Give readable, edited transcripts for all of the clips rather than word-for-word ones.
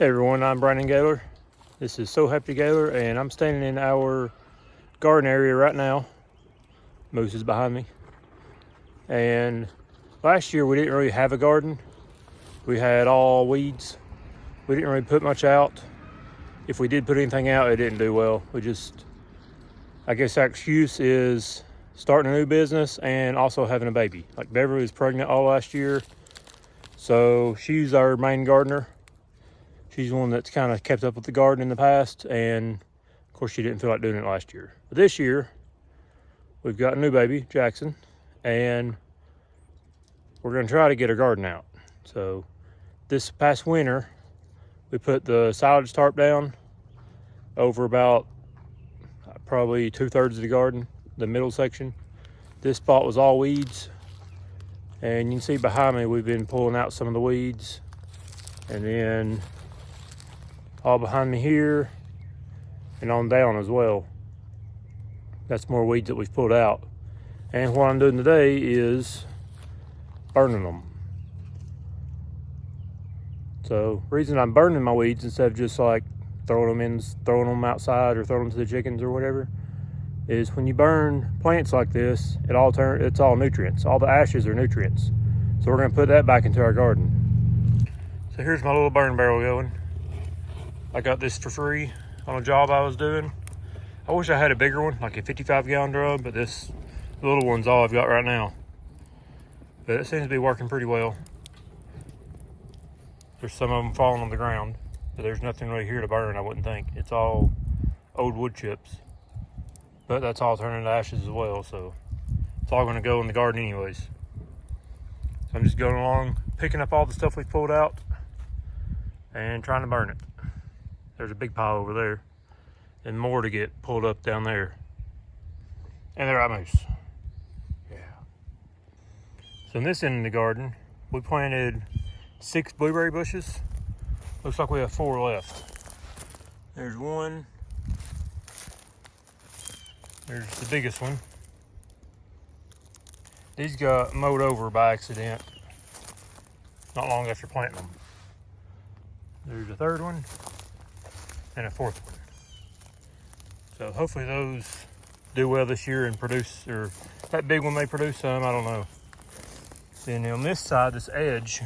Hey everyone, I'm Brandon Gaylor. This is So Happy Gaylor, and I'm standing in our garden area right now. Moose is behind me. And last year we didn't really have a garden. We had all weeds. We didn't really put much out. If we did put anything out, it didn't do well. I guess our excuse is starting a new business and also having a baby. Like Beverly was pregnant all last year, so she's our main gardener. She's the one that's kind of kept up with the garden in the past, and of course she didn't feel like doing it last year. But this year, we've got a new baby, Jackson, and we're gonna try to get her garden out. So this past winter, we put the silage tarp down over about probably 2/3 of the garden, the middle section. This spot was all weeds, and you can see behind me, we've been pulling out some of the weeds, and then all behind me here and on down as well. That's more weeds that we've pulled out. And what I'm doing today is burning them. So reason I'm burning my weeds instead of just like throwing them outside or throwing them to the chickens or whatever, is when you burn plants like this, it's all nutrients. All the ashes are nutrients. So we're gonna put that back into our garden. So here's my little burn barrel going. I got this for free on a job I was doing. I wish I had a bigger one, like a 55-gallon drum, but this little one's all I've got right now. But it seems to be working pretty well. There's some of them falling on the ground, but there's nothing really here to burn, I wouldn't think. It's all old wood chips. But that's all turning to ashes as well, so it's all gonna go in the garden anyways. So I'm just going along, picking up all the stuff we pulled out and trying to burn it. There's a big pile over there and more to get pulled up down there. And there are moose. Yeah. So in this end of the garden, we planted 6 blueberry bushes. Looks like we have 4 left. There's one. There's the biggest one. These got mowed over by accident not long after planting them. There's a 3rd one and a 4th one. So hopefully those do well this year and produce, or that big one may produce some, I don't know. Then on this side, this edge,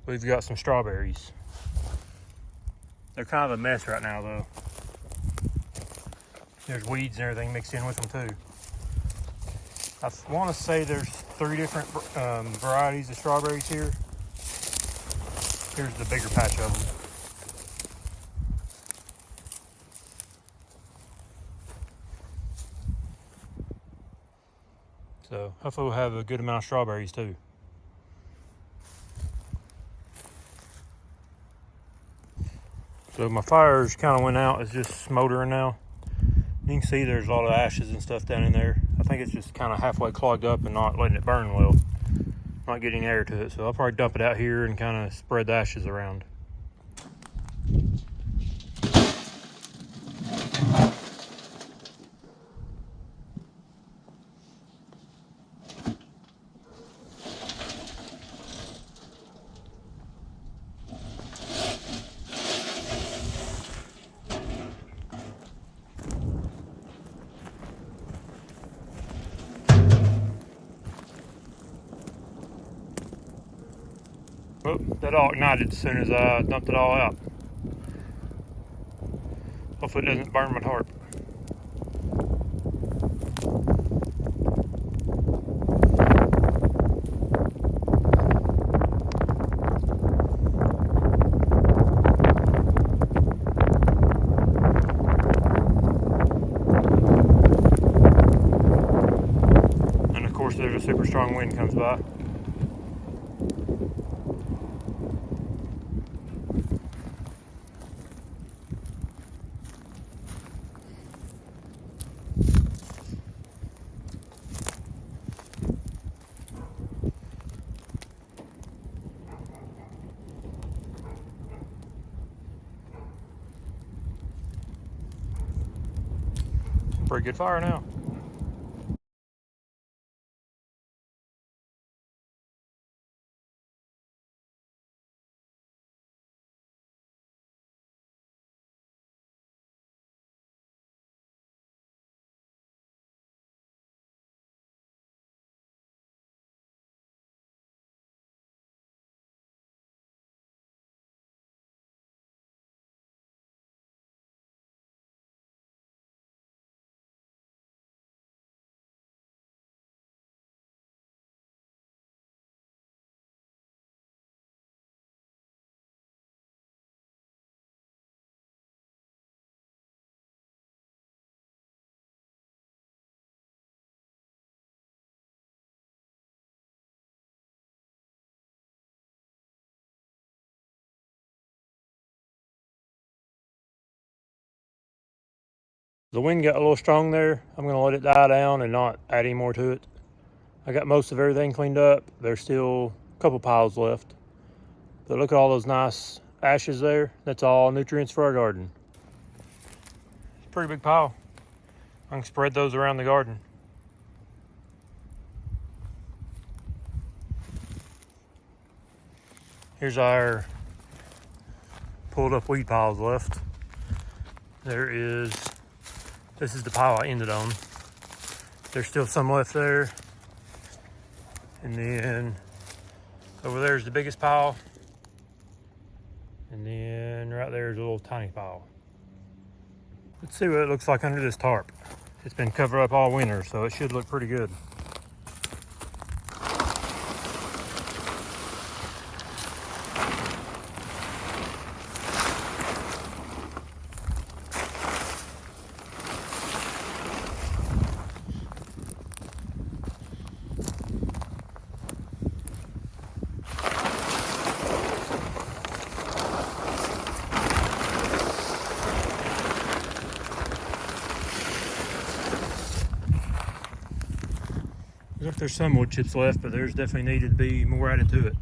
we've got some strawberries. They're kind of a mess right now though. There's weeds and everything mixed in with them too. I want to say there's 3 different varieties of strawberries here. Here's the bigger patch of them. So hopefully we'll have a good amount of strawberries too. So my fires kind of went out. It's just smoldering now. You can see there's a lot of ashes and stuff down in there. I think it's just kind of halfway clogged up and not letting it burn well. Not getting air to it. So I'll probably dump it out here and kind of spread the ashes around. Oh, that all ignited as soon as I dumped it all out. Hopefully it doesn't burn my tarp. And of course there's a super strong wind comes by. Pretty good fire now. The wind got a little strong there. I'm gonna let it die down and not add any more to it. I got most of everything cleaned up. There's still a couple piles left. But look at all those nice ashes there. That's all nutrients for our garden. It's a pretty big pile. I can spread those around the garden. Here's our pulled up weed piles left. This is the pile I ended on. There's still some left there. And then over there is the biggest pile. And then right there is a little tiny pile. Let's see what it looks like under this tarp. It's been covered up all winter, so it should look pretty good. Looks like there's some wood chips left, but there's definitely needed to be more added to it.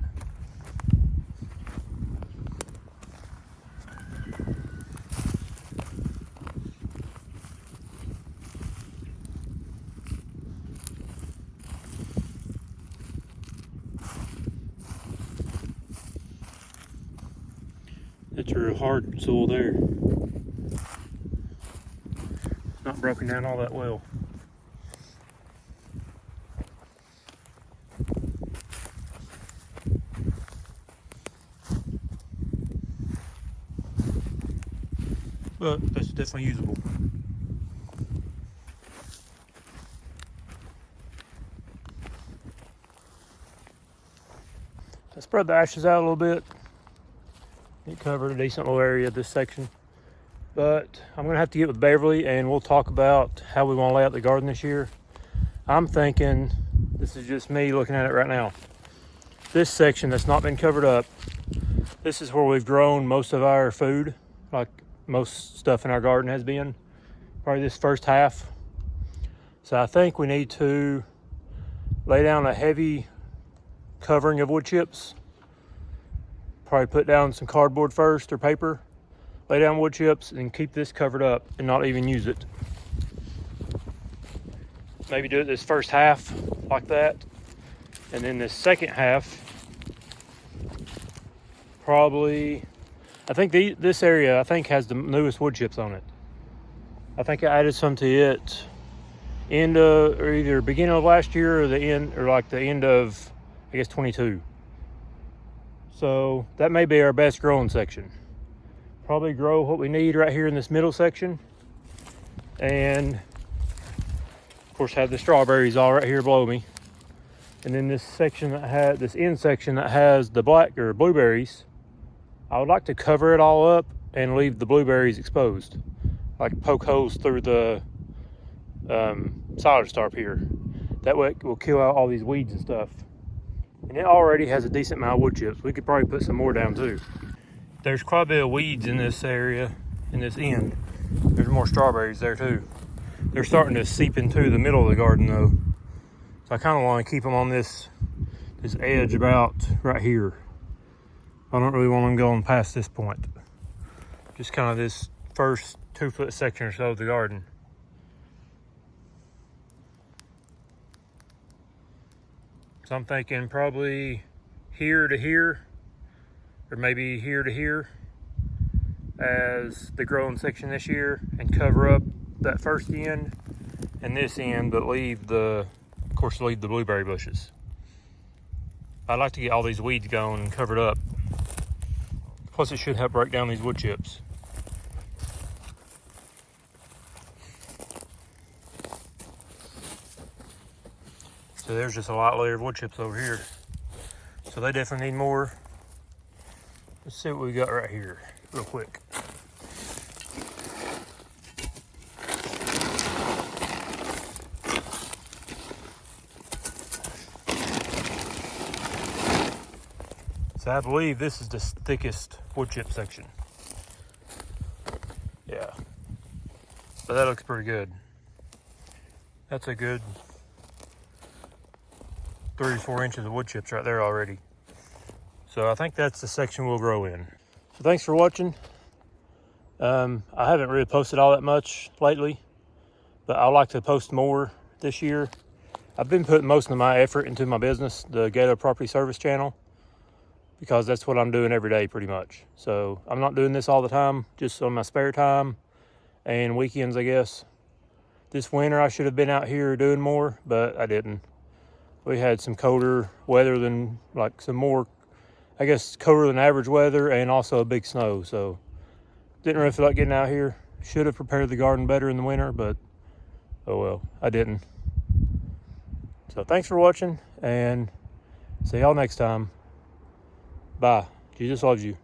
It's real hard soil there. It's not broken down all that well. But that's definitely usable. I spread the ashes out a little bit. It covered a decent little area of this section. But I'm gonna have to get with Beverly and we'll talk about how we want to lay out the garden this year. I'm thinking, this is just me looking at it right now. This section that's not been covered up, this is where we've grown most of our food, like most stuff in our garden has been, probably this first half. So I think we need to lay down a heavy covering of wood chips. Probably put down some cardboard first or paper, lay down wood chips and keep this covered up and not even use it. Maybe do it this first half like that. And then this second half, probably, I think this area, I think, has the newest wood chips on it. I think I added some to it or either beginning of last year or the end of, I guess, 22. So that may be our best growing section. Probably grow what we need right here in this middle section. And of course have the strawberries all right here below me. And then this end section that has the black or blueberries, I would like to cover it all up and leave the blueberries exposed. Like poke holes through the solid tarp here. That way it will kill out all these weeds and stuff. And it already has a decent amount of wood chips. We could probably put some more down too. There's quite a bit of weeds in this area, in this end. There's more strawberries there too. They're starting to seep into the middle of the garden though. So I kind of want to keep them on this edge about right here. I don't really want them going past this point. Just kind of this first 2 foot section or so of the garden. So I'm thinking probably here to here, or maybe here to here as the growing section this year, and cover up that first end and this end, but leave the blueberry bushes. I'd like to get all these weeds going and covered up. Plus it should help break down these wood chips. So there's just a light layer of wood chips over here. So they definitely need more. Let's see what we got right here real quick. So I believe this is the thickest wood chip section. Yeah. but that looks pretty good. That's a good 3 or 4 inches of wood chips right there already. So I think that's the section we'll grow in. So thanks for watching. I haven't really posted all that much lately, but I like to post more this year. I've been putting most of my effort into my business, the Gaylor Property Service channel, because that's what I'm doing every day pretty much. So I'm not doing this all the time, just on my spare time and weekends, I guess. This winter I should have been out here doing more, but I didn't. We had some colder weather than, like some more, I guess, colder than average weather, and also a big snow. So didn't really feel like getting out here. Should have prepared the garden better in the winter, but oh well, I didn't. So thanks for watching, and see y'all next time. Bye. Jesus loves you.